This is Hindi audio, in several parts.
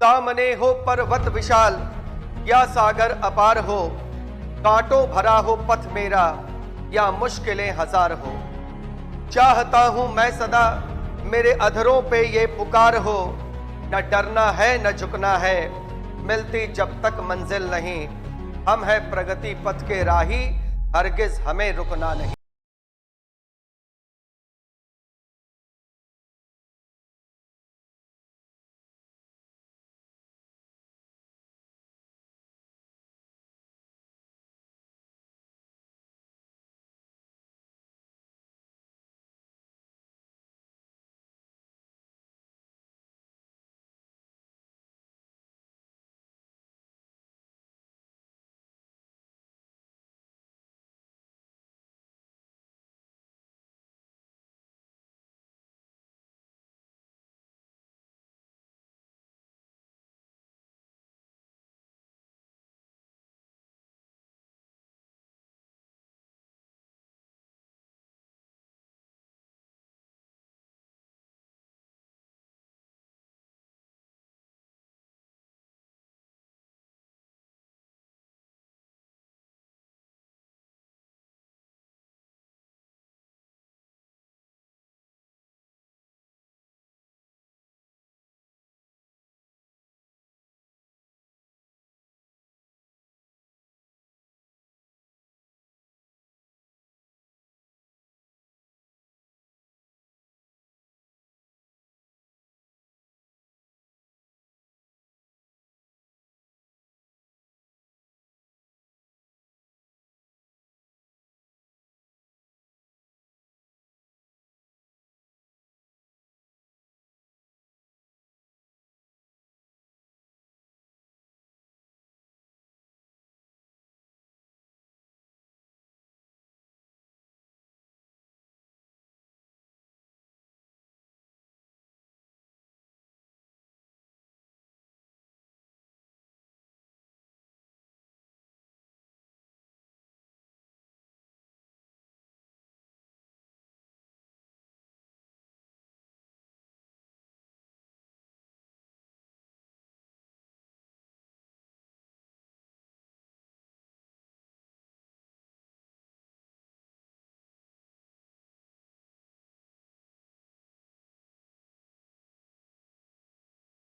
सामने हो पर्वत विशाल या सागर अपार हो, कांटों भरा हो पथ मेरा या मुश्किलें हजार हो। चाहता हूं मैं सदा मेरे अधरों पे ये पुकार हो, न डरना है न झुकना है, मिलती जब तक मंजिल नहीं। हम है प्रगति पथ के राही, हरगिज हमें रुकना नहीं।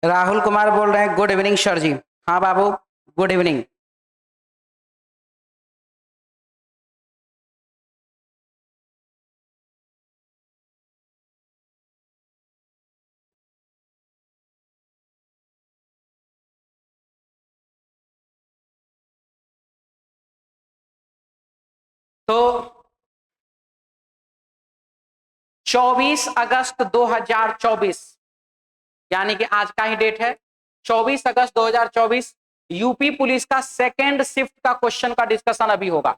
राहुल कुमार बोल रहे हैं। गुड इवनिंग सर जी। हाँ बाबू, गुड इवनिंग। तो 24 अगस्त 2024 यानी कि आज का ही डेट है। 24 अगस्त 2024 यूपी पुलिस का सेकेंड शिफ्ट का क्वेश्चन का डिस्कशन अभी होगा।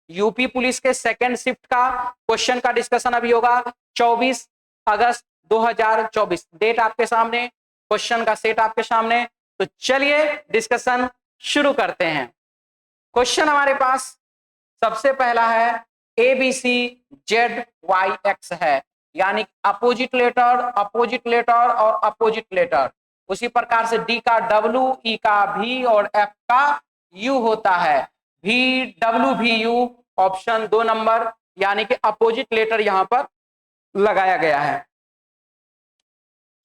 यूपी पुलिस के सेकेंड शिफ्ट का क्वेश्चन का डिस्कशन अभी होगा। 24 अगस्त 2024 डेट आपके सामने, क्वेश्चन का सेट आपके सामने। तो चलिए डिस्कशन शुरू करते हैं। क्वेश्चन हमारे पास सबसे पहला है ABCZYX है, यानी अपोजिट लेटर, अपोजिट लेटर और अपोजिट लेटर। उसी प्रकार से डी का W, ई का V और F का U होता है। VWVU ऑप्शन 2 नंबर, यानी कि अपोजिट लेटर यहां पर लगाया गया है।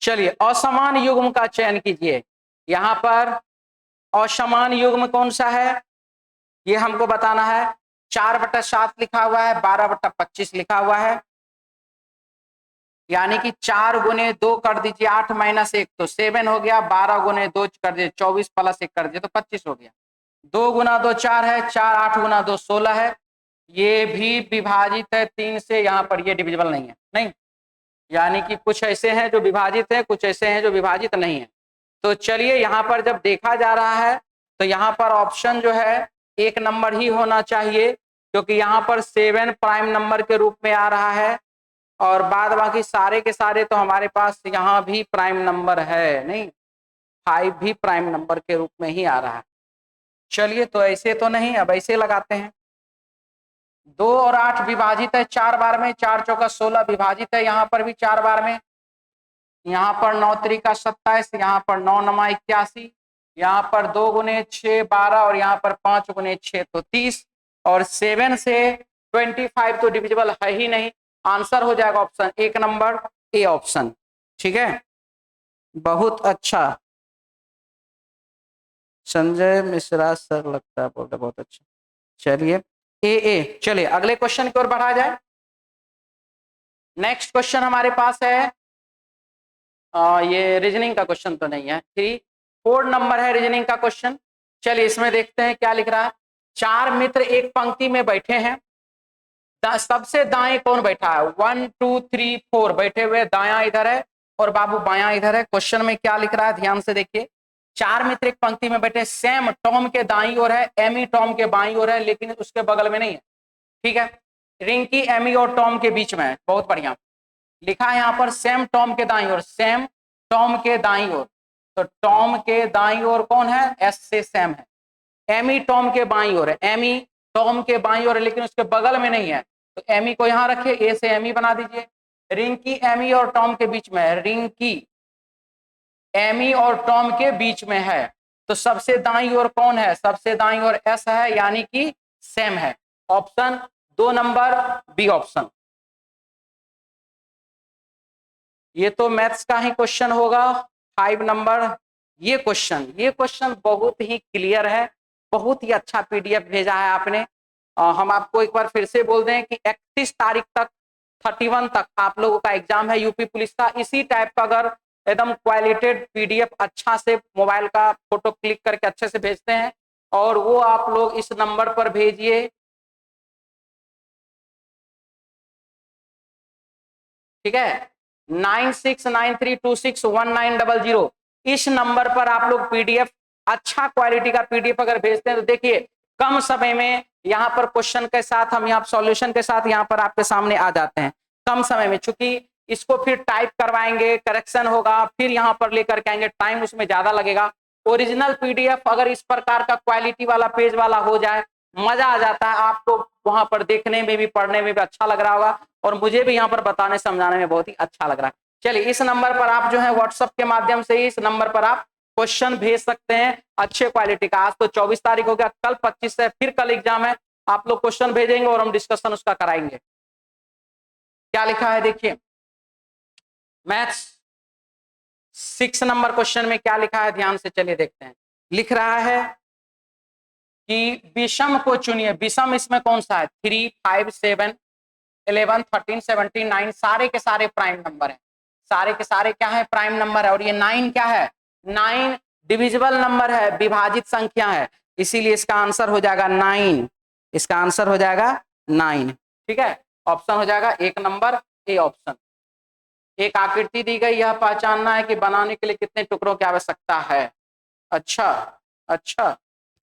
चलिए असमान युग्म का चयन कीजिए। यहां पर असमान युग्म कौन सा है ये हमको बताना है। 4/7 लिखा हुआ है, 12/25 लिखा हुआ है, यानी कि 4 गुने 2 कर दीजिए 8 - 1 तो 7 हो गया। 12 गुने 2 कर दीजिए 24 प्लस 1 कर दीजिए तो 25 हो गया। 2 गुना 2 4 है, 4 8 गुना 2 16 है। ये भी विभाजित है 3 से, यहाँ पर ये डिविजिबल नहीं है, नहीं, यानी कि कुछ ऐसे हैं जो विभाजित है, कुछ ऐसे हैं जो विभाजित नहीं है। तो चलिए यहाँ पर जब देखा जा रहा है तो यहाँ पर ऑप्शन जो है 1 नंबर ही होना चाहिए, क्योंकि यहाँ पर 7 प्राइम नंबर के रूप में आ रहा है और बाद बाकी सारे के सारे तो हमारे पास यहाँ भी प्राइम नंबर है, नहीं 5 भी प्राइम नंबर के रूप में ही आ रहा है। चलिए तो ऐसे तो नहीं, अब ऐसे लगाते हैं। 2 और 8 विभाजित है 4 बार में, 4 चौका 16 विभाजित है यहाँ पर भी 4 बार में। यहाँ पर 9 त्रिका 27, यहाँ पर 9 नमा 81, यहाँ पर 2 गुने 6 12 और यहाँ पर 5 गुने 6 तो 30 और 7 से 25 तो डिविजिबल है ही नहीं। आंसर हो जाएगा ऑप्शन 1 नंबर ए ऑप्शन। ठीक है, बहुत अच्छा संजय मिश्रा सर लगता है बोल रहे, बहुत अच्छा। चलिए ए चलिए अगले क्वेश्चन की ओर बढ़ा जाए। नेक्स्ट क्वेश्चन हमारे पास है ये रीजनिंग का क्वेश्चन तो नहीं है, 4 नंबर है रीजनिंग का क्वेश्चन। चलिए इसमें देखते हैं क्या लिख रहा है। 4 मित्र एक पंक्ति में बैठे हैं, सबसे दाएं कौन बैठा है? 1 2 3 4 बैठे हुए, दायां इधर है और बाबू बायां इधर है। क्वेश्चन में क्या लिख रहा है ध्यान से देखिए। 4 मित्र एक पंक्ति में बैठे, सैम टॉम के दाईं ओर है, एमी टॉम के बाईं ओर है, लेकिन उसके बगल में नहीं है। ठीक है, रिंकी एमी और टॉम के बीच में है। बहुत बढ़िया लिखा है यहाँ पर, सैम टॉम के दाईं ओर, सैम टॉम के दाईं ओर। तो टॉम के दाईं ओर कौन है? एस से सैम है। एमी टॉम के बाईं ओर है, एमी टॉम के बाईं ओर है, लेकिन उसके बगल में नहीं है। तो एमी को यहां रखिए, ए से एमी बना दीजिए। रिंकी एमी और टॉम के बीच में है, रिंकी एमी और टॉम के बीच में है। तो सबसे दाईं ओर कौन है? सबसे दाईं ओर एस है, यानी कि सैम है। Option 2 number B option. ये तो मैथ्स का ही क्वेश्चन होगा 5 नंबर। ये क्वेश्चन बहुत ही क्लियर है, बहुत ही अच्छा पीडीएफ भेजा है आपने। हम आपको एक बार फिर से बोल दें कि 31 तारीख तक 31 तक आप लोगों का एग्जाम है यूपी पुलिस का। इसी टाइप का अगर एकदम क्वालिटेड पीडीएफ अच्छा से मोबाइल का फोटो क्लिक करके अच्छे से भेजते हैं और वो आप लोग इस नंबर पर भेजिए। ठीक है, 9693261900। इस नंबर पर आप लोग पीडीएफ, अच्छा क्वालिटी का पीडीएफ अगर भेजते हैं तो देखिए कम समय में यहाँ पर क्वेश्चन के साथ हम यहाँ सॉल्यूशन के साथ यहाँ पर आपके सामने आ जाते हैं कम समय में। चूंकि इसको फिर टाइप करवाएंगे, करेक्शन होगा, फिर यहाँ पर लेकर के आएंगे, टाइम उसमें ज्यादा लगेगा। ओरिजिनल पीडीएफ अगर इस प्रकार का क्वालिटी वाला पेज वाला हो जाए, मजा आ जाता है आपको, वहां पर देखने में भी पढ़ने में भी अच्छा लग रहा होगा और मुझे भी यहाँ पर बताने समझाने में बहुत ही अच्छा लग रहा है। चलिए इस नंबर पर आप जो है व्हाट्सएप के माध्यम से ही इस नंबर पर आप क्वेश्चन भेज सकते हैं अच्छे क्वालिटी का। आज तो 24 तारीख हो गया, कल 25 से फिर कल एग्जाम है। आप लोग क्वेश्चन भेजेंगे और हम डिस्कशन उसका कराएंगे। क्या लिखा है देखिए, मैथ्स 6 नंबर क्वेश्चन में क्या लिखा है ध्यान से चलिए देखते हैं। लिख रहा है कि विषम को चुनिए। विषम इसमें कौन सा है? 3 5 7 11 13 17 9 सारे के सारे प्राइम नंबर है। सारे के सारे क्या है? प्राइम नंबर है। और ये 9 क्या है? 9 डिविजिबल नंबर है, विभाजित संख्या है, इसीलिए इसका आंसर हो जाएगा 9। इसका आंसर हो जाएगा 9। ठीक है, ऑप्शन हो जाएगा 1 नंबर ए ऑप्शन। एक आकृति दी गई, यह पहचानना है कि बनाने के लिए कितने टुकड़ों की आवश्यकता है। अच्छा अच्छा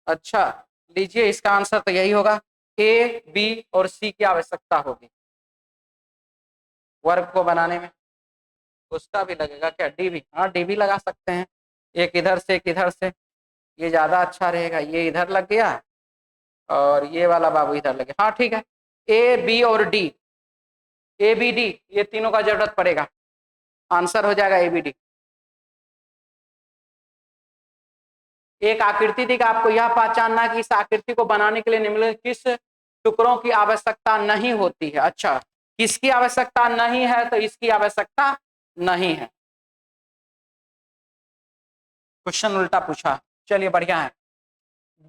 अच्छा, लीजिए इसका आंसर तो यही होगा, ए बी और सी की आवश्यकता होगी वर्ग को बनाने में। उसका भी लगेगा क्या? डी भी? हाँ डी भी लगा सकते हैं, एक इधर से एक इधर से, ये ज्यादा अच्छा रहेगा। ये इधर लग गया और ये वाला बाबू इधर लगे। हाँ ठीक है, ए बी और डी, ए बी डी, ये तीनों का जरूरत पड़ेगा। आंसर हो जाएगा ए बी डी। एक आकृति दी, आपको यह पहचानना है कि इस आकृति को बनाने के लिए निम्नलिखित किस टुकड़ों की आवश्यकता नहीं होती है। अच्छा, किसकी आवश्यकता नहीं है? तो इसकी आवश्यकता नहीं है। क्वेश्चन उल्टा पूछा, चलिए बढ़िया है।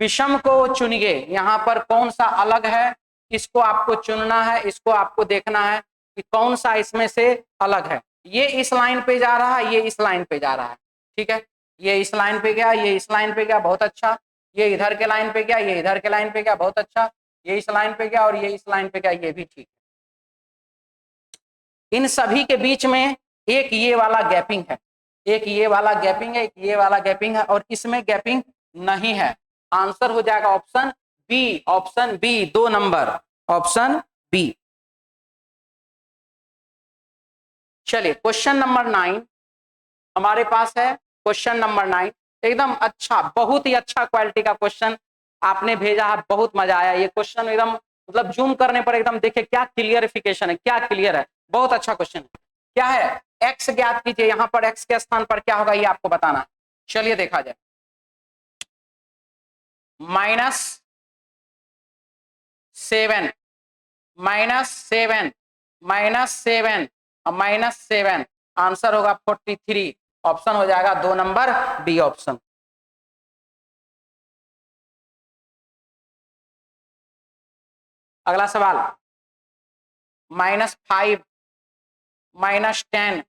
विषम को चुनिए, यहाँ पर कौन सा अलग है, इसको आपको चुनना है, इसको आपको देखना है कि कौन सा इसमें से अलग है। ये इस लाइन पे जा रहा है, ये इस लाइन पे जा रहा है। ठीक है, ये इस लाइन पे गया, ये इस लाइन पे गया, बहुत अच्छा। ये इधर के लाइन पे गया, ये इधर के लाइन पे गया, बहुत अच्छा। ये इस लाइन पे गया और ये इस लाइन पे गया, ये भी ठीक है। इन सभी के बीच में एक ये वाला गैपिंग है, एक ये वाला गैपिंग है, एक ये वाला गैपिंग है और इसमें गैपिंग नहीं है। आंसर हो जाएगा option B, option B 2 number, option B. चलिए क्वेश्चन नंबर 9 हमारे पास है। क्वेश्चन नंबर 9 एकदम अच्छा, बहुत ही अच्छा क्वालिटी का क्वेश्चन आपने भेजा है, बहुत मजा आया। ये क्वेश्चन एकदम मतलब जूम करने पर एकदम देखिए क्या क्लियरिफिकेशन है, क्या क्लियर है, बहुत अच्छा क्वेश्चन है। क्या है? x ज्ञात कीजिए, यहां पर x के स्थान पर क्या होगा ये आपको बताना है। चलिए देखा जाए, -7 -7 -7 और -7, आंसर होगा 43। ऑप्शन हो जाएगा 2 नंबर डी ऑप्शन। अगला सवाल, -5 -10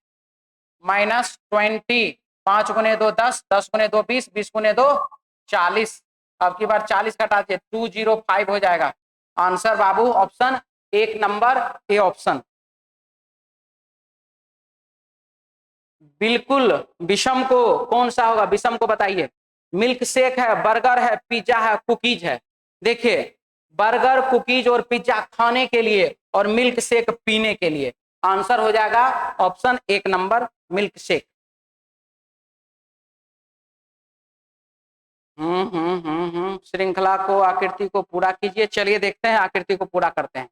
-20, 5 गुने 2 10, 10 गुने 2 20, 20 गुने 2 40। अब की बार 40 घटा दिए 205 हो जाएगा। Answer Babu option 1 number A option. बिल्कुल विषम को कौन सा होगा, विषम को बताइए। मिल्क शेक है, बर्गर है, पिज्जा है, कुकीज है। देखिए बर्गर, कुकीज और पिज्जा खाने के लिए और मिल्क शेक पीने के लिए। आंसर हो जाएगा ऑप्शन 1 नंबर मिल्क शेक। श्रृंखला को, आकृति को पूरा कीजिए। चलिए देखते हैं आकृति को पूरा करते हैं।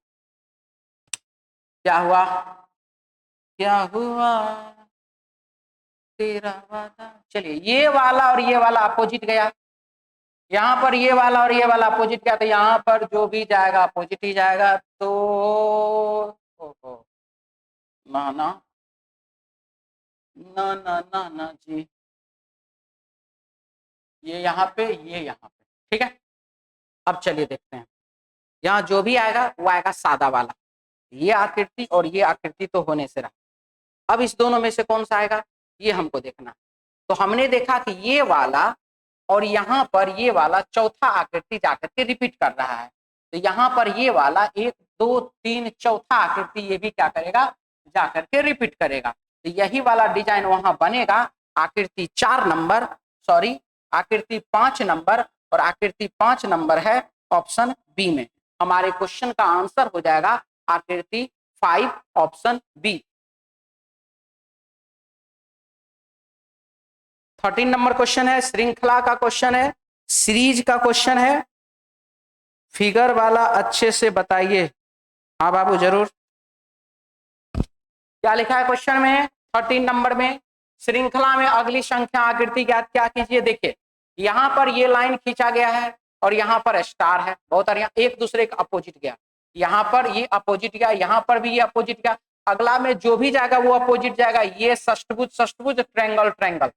क्या हुआ, क्या हुआ तेरा वादा। चलिए ये वाला और ये वाला अपोजिट गया, यहाँ पर ये वाला और ये वाला अपोजिट गया, तो यहाँ पर जो भी जाएगा अपोजिट ही जाएगा। तो ना ना ना ना ना ना जी, ये यहाँ पे, ये यहाँ पे, ठीक है। अब चलिए देखते हैं, यहाँ जो भी आएगा वो आएगा सादा वाला। ये आकृति और ये आकृति तो होने से रहा। अब इस दोनों में से कौन सा आएगा ये हमको देखना। तो हमने देखा कि ये वाला और यहाँ पर ये वाला चौथा आकृति जाकर के रिपीट कर रहा है। तो यहाँ पर ये वाला 1 2 3 चौथा आकृति ये भी क्या करेगा, जाकर के रिपीट करेगा। तो यही वाला डिजाइन वहां बनेगा। आकृति 4 नंबर, सॉरी आकृति 5 नंबर, और आकृति 5 नंबर है ऑप्शन बी में। हमारे क्वेश्चन का आंसर हो जाएगा आकृति 5 ऑप्शन बी। 13 नंबर क्वेश्चन है, श्रृंखला का क्वेश्चन है, सीरीज का क्वेश्चन है। फिगर वाला अच्छे से बताइए। हाँ बाबू जरूर। क्या लिखा है क्वेश्चन में 13 नंबर में, श्रृंखला में अगली संख्या आकृति ज्ञात क्या कीजिए। देखिए यहाँ पर ये लाइन खींचा गया है और यहाँ पर स्टार है, बहुत बढ़िया, एक दूसरे का अपोजिट गया। यहाँ पर ये अपोजिट गया, यहाँ पर भी ये अपोजिट गया। अगला में जो भी जाएगा वो अपोजिट जाएगा। ये षष्ठभुज षष्ठभुज, ट्रायंगल ट्रायंगल,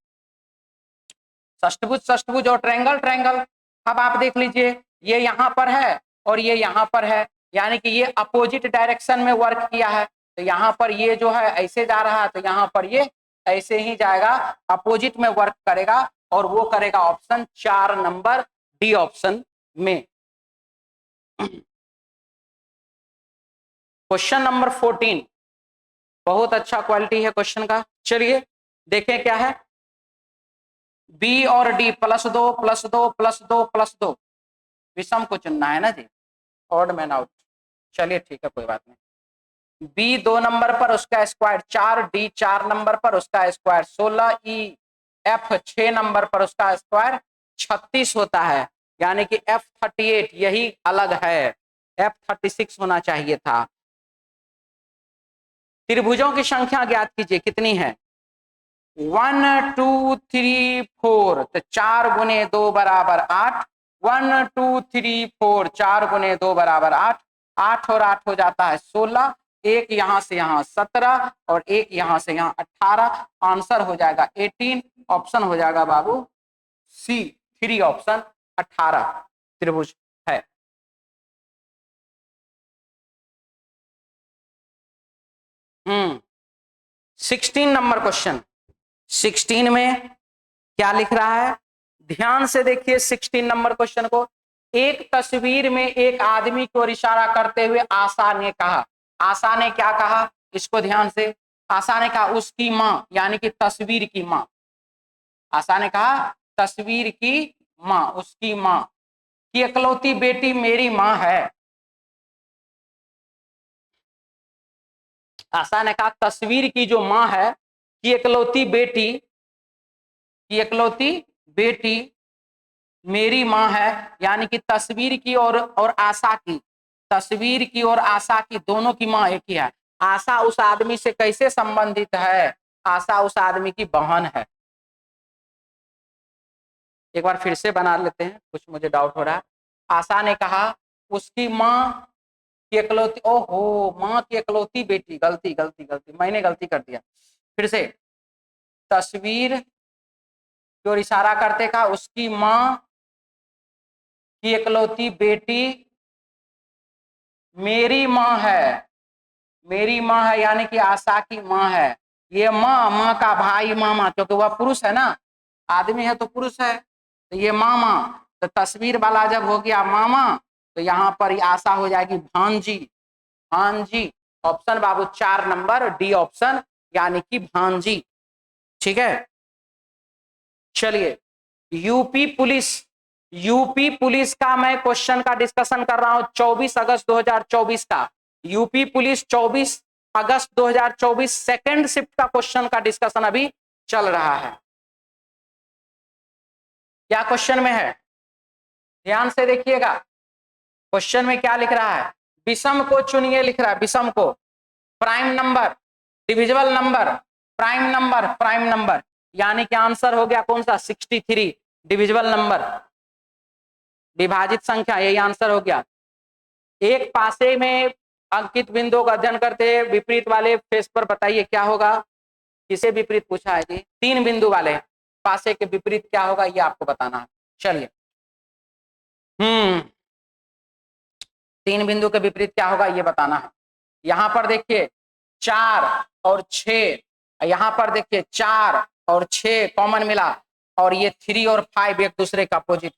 षष्ठभुज षष्ठभुज और ट्रायंगल ट्रायंगल। अब आप देख लीजिए ये यहाँ पर है और ये यहाँ पर है, यानी कि ये अपोजिट डायरेक्शन में वर्क किया है। तो यहाँ पर ये जो है ऐसे जा रहा है, तो यहाँ पर ये ऐसे ही जाएगा, अपोजिट में वर्क करेगा, और वो करेगा ऑप्शन 4 नंबर डी ऑप्शन में। क्वेश्चन नंबर 14 बहुत अच्छा क्वालिटी है क्वेश्चन का। चलिए देखें क्या है। बी और डी +2 +2 +2 +2, विषम को चुनना है ना जी, ऑड मैन आउट। चलिए ठीक है कोई बात नहीं। बी 2 नंबर पर उसका स्क्वायर 4, डी 4 नंबर पर उसका स्क्वायर 16, ई एफ 6 नंबर पर उसका स्क्वायर 36 होता है, यानी कि F38 यही अलग है, F36 होना चाहिए था। त्रिभुजों की संख्या ज्ञात कीजिए कितनी है। 1 2 3 4, तो 4 गुने 2 बराबर 8। 1 2 3 4, 4 गुने 2 बराबर 8। 8 और 8 हो जाता है 16, एक यहां से यहां 17 और एक यहां से यहां 18। आंसर हो जाएगा 18, ऑप्शन हो जाएगा बाबू सी 3 ऑप्शन 18 त्रिभुज है। हम्म 16 नंबर क्वेश्चन। 16 में क्या लिख रहा है, ध्यान से देखिए 16 नंबर क्वेश्चन को। एक तस्वीर में एक आदमी को इशारा करते हुए आशा ने कहा, आशा ने क्या कहा इसको ध्यान से, आशा ने कहा उसकी मां, यानी कि तस्वीर की मां। आशा ने कहा तस्वीर की मां, उसकी मां की इकलौती बेटी मेरी मां है। आशा ने कहा तस्वीर की जो मां है कि इकलौती बेटी मेरी मां है, यानी कि तस्वीर की और आशा की, तस्वीर की और आशा की दोनों की मां एक ही है। आशा उस आदमी से कैसे संबंधित है, आशा उस आदमी की बहन है। एक बार फिर से बना लेते हैं, कुछ मुझे डाउट हो रहा है। आशा ने कहा उसकी माँ की इकलौती, ओहो माँ की इकलौती बेटी, गलती गलती गलती, मैंने गलती कर दिया। फिर से तस्वीर की ओर इशारा करते कहा उसकी माँ की इकलौती बेटी मेरी माँ है, मेरी माँ है यानी कि आशा की माँ है। ये माँ, माँ का भाई मामा, क्योंकि वह पुरुष है ना, आदमी है तो पुरुष है, तो ये मामा। तो तस्वीर वाला जब हो गया मामा तो यहाँ पर आशा हो जाएगी भांजी, भांजी। ऑप्शन बाबू 4 नंबर डी ऑप्शन, यानी कि भांजी। ठीक है, चलिए यूपी पुलिस, यूपी पुलिस का मैं क्वेश्चन का डिस्कशन कर रहा हूं 24 अगस्त 2024 का। यूपी पुलिस 24 अगस्त 2024 सेकंड शिफ्ट का क्वेश्चन का डिस्कशन अभी चल रहा है। क्या क्वेश्चन में है, ध्यान से देखिएगा। क्वेश्चन में क्या लिख रहा है, विषम को चुनिए लिख रहा है, विषम को, prime number, divisible number, prime number, prime number, यानी कि आंसर हो गया कौन सा 63, डिविजिबल नंबर, विभाजित संख्या, यही आंसर हो गया। एक पासे में अंकित बिंदु का अध्ययन करते हैं, विपरीत वाले फेस पर बताइए क्या होगा। किसे विपरीत पूछा है जी, 3 बिंदु वाले पासे के विपरीत क्या होगा ये आपको बताना है। चलिए 3 बिंदु के विपरीत क्या होगा ये बताना है। यहां पर देखिए 4 और 6, यहां पर देखिए 4 और 6 कॉमन मिला, और ये 3 और 5 एक दूसरे का अपोजिट,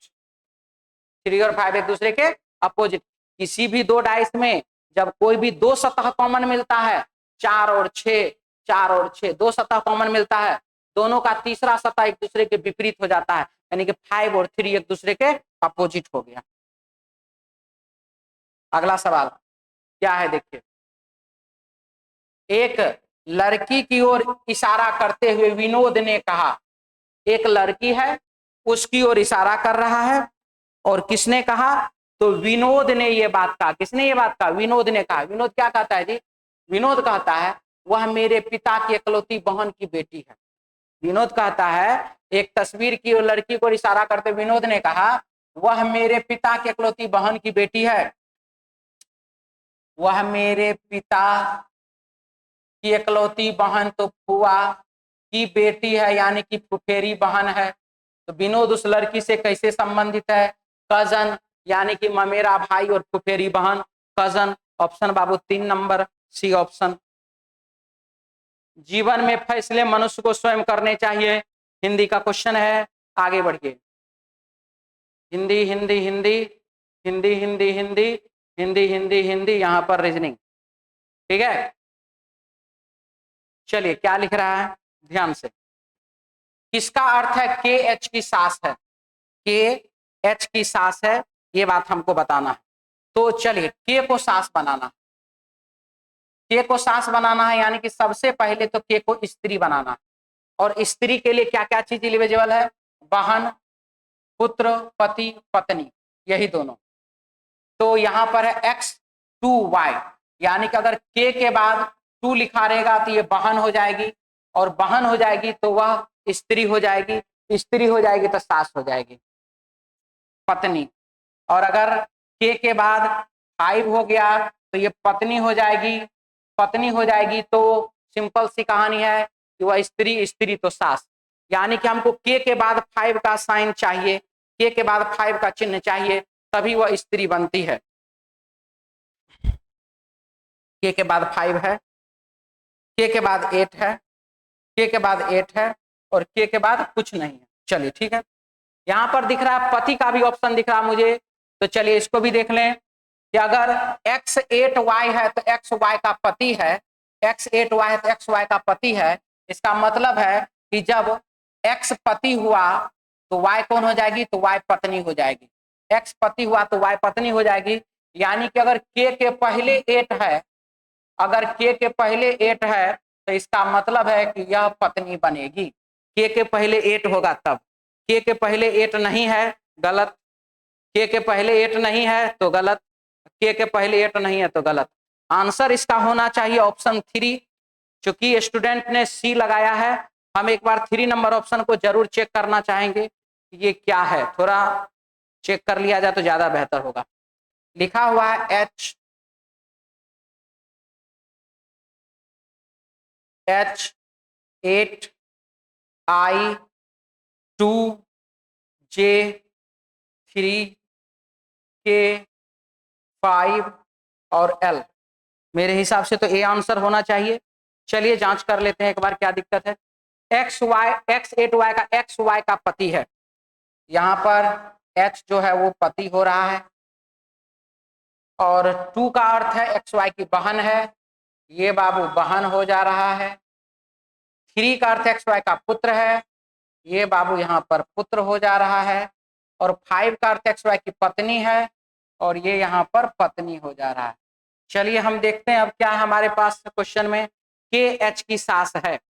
3 और 5 एक दूसरे के अपोजिट। किसी भी 2 डाइस में जब कोई भी 2 सतह कॉमन मिलता है, 4 और 6, 4 और 6 2 सतह कॉमन मिलता है, दोनों का तीसरा सतह एक दूसरे के विपरीत हो जाता है, यानी कि 5 और 3 एक दूसरे के अपोजिट हो गया। अगला सवाल क्या है देखिए, एक लड़की की ओर इशारा करते हुए विनोद ने कहा, एक लड़की है उसकी ओर इशारा कर रहा है, और किसने कहा, तो विनोद ने ये बात कहा। किसने ये बात कहा, विनोद ने कहा। विनोद क्या कहता है जी, विनोद कहता है वह मेरे पिता की इकलौती बहन की बेटी है। विनोद कहता है, एक तस्वीर की ओर लड़की को इशारा करते विनोद ने कहा वह मेरे पिता की इकलौती बहन की बेटी है, वह मेरे पिता की इकलौती बहन तो फुआ की बेटी है, यानी कि फुफेरी बहन है। तो विनोद उस लड़की से कैसे संबंधित है, कजन, यानी कि ममेरा भाई और फुफेरी बहन, कजन। ऑप्शन बाबू 3 नंबर सी ऑप्शन। जीवन में फैसले मनुष्य को स्वयं करने चाहिए, हिंदी का क्वेश्चन है, आगे बढ़िए। हिंदी हिंदी हिंदी हिंदी हिंदी हिंदी हिंदी हिंदी हिंदी, यहां पर रीजनिंग। ठीक है, चलिए क्या लिख रहा है ध्यान से। किसका अर्थ है के एच की सास है, के एच की सास है, ये बात हमको बताना है। तो चलिए के को सास बनाना, के को सास बनाना है, यानी कि सबसे पहले तो के को स्त्री बनाना है। और स्त्री के लिए क्या क्या चीज एलिजिबल है, बहन, पुत्र, पति, पत्नी, यही दोनों। तो यहां पर है X2Y, यानी कि अगर के बाद 2 लिखा रहेगा तो ये बहन हो जाएगी, और बहन हो जाएगी तो वह स्त्री हो जाएगी, स्त्री हो जाएगी तो सास हो जाएगी, पत्नी। और अगर के बाद 5 हो गया तो ये पत्नी हो जाएगी, पत्नी हो जाएगी तो सिंपल सी कहानी है कि वह स्त्री, स्त्री तो सास। यानी कि हमको के बाद 5 का साइन चाहिए, के बाद 5 का चिन्ह चाहिए, तभी वह स्त्री बनती है। के बाद 5 है, के बाद 8 है, के बाद 8 है, और के बाद कुछ नहीं है। चलिए ठीक है, यहां पर दिख रहा है पति का भी ऑप्शन दिख रहा है मुझे, तो चलिए इसको भी देख लें कि अगर X8Y है तो XY का पति है, X8Y है तो XY का पति है। इसका मतलब है कि जब X पति हुआ तो Y कौन हो जाएगी, तो Y पत्नी हो जाएगी। X पति हुआ तो Y पत्नी हो जाएगी, यानी कि अगर के पहले 8 है, अगर के पहले 8 है तो इसका मतलब है कि यह पत्नी बनेगी। के पहले 8 होगा तब, के पहले 8 नहीं है, गलत। के पहले 8 नहीं है तो गलत, के पहले 8 नहीं है तो गलत। आंसर इसका होना चाहिए ऑप्शन 3, चूंकि स्टूडेंट ने सी लगाया है, हम एक बार 3 नंबर ऑप्शन को जरूर चेक करना चाहेंगे ये क्या है, थोड़ा चेक कर लिया जाए तो ज्यादा बेहतर होगा। लिखा हुआ है H8I2J3K5 और L। मेरे हिसाब से तो ए आंसर होना चाहिए। चलिए जांच कर लेते हैं एक बार क्या दिक्कत है। X8Y का XY का पति है, यहां पर H जो है वो पति हो रहा है, और 2 का अर्थ है XY की बहन है, ये बाबू बहन हो जा रहा है। 3 का अर्थ XY का पुत्र है, ये बाबू यहाँ पर पुत्र हो जा रहा है। और 5 का अर्थ XY की पत्नी है, और ये यहाँ पर पत्नी हो जा रहा है। चलिए हम देखते हैं अब क्या हमारे पास क्वेश्चन में। KH की सास है,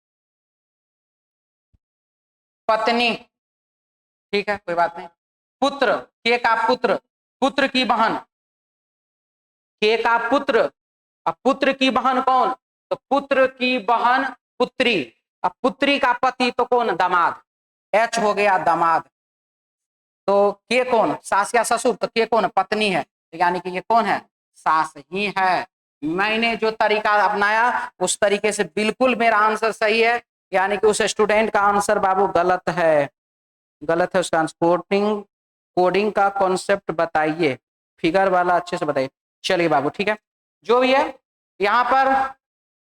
पत्नी, ठीक है कोई बात नहीं। पुत्र, K का पुत्र, पुत्र की बहन, K का पुत्र, अब पुत्र की बहन कौन, तो पुत्र की बहन पुत्री, अब पुत्री का पति तो कौन, दामाद, H हो गया दामाद। तो K कौन, सास या ससुर, तो K कौन, पत्नी है, यानी कि ये कौन है, सास ही है। मैंने जो तरीका अपनाया उस तरीके से बिल्कुल मेरा आंसर सही है, यानी कि उस स्टूडेंट का आंसर बाबू गलत है, गलत है उसका आंसर। कोडिंग का कॉन्सेप्ट बताइए, फिगर वाला अच्छे से बताइए। चलिए बाबू ठीक है, जो भी है यहाँ पर